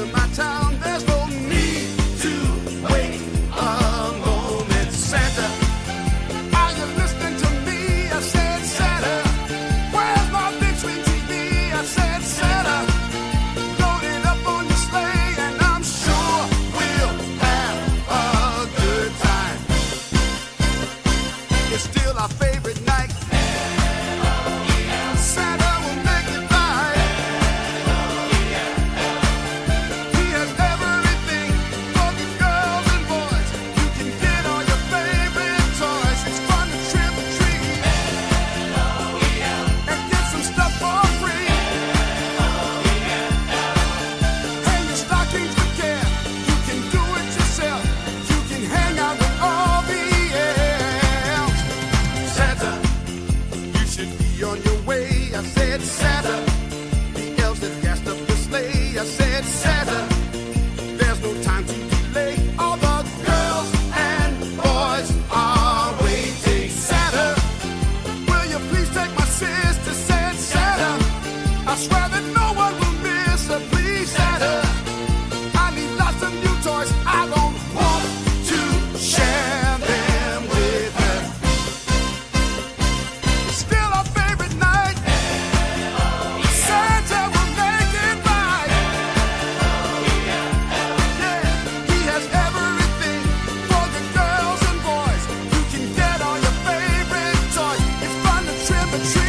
to my town. There's no need to wait a moment. Santa, are you listening to me? I said, Santa, where's my big screen TV? I said, Santa, load it up on your sleigh, and I'm sure we'll have a good time. It's still our favorite night. Santa will make it right. He has everything for the girls and boys. You can get all your favorite toys. It's fun to trick or treat and get some stuff for free. Hang your stockings with care. You can do it yourself. You can hang out with all the elves. Santa, you should be on your way. I said, Santa, the elves have gassed up the sleigh. I said, Santa, there's no time to delay. All the girls and boys are waiting. Santa, will you please take my sister? Said Santa, I swear that no one will miss her. Please, Santa, I need lots of new toys. I don't want to share them with her. It's still our favorite night. Santa will make it right. Yeah, he has everything for the girls and boys. You can get all your favorite toys. It's fun to trip and treat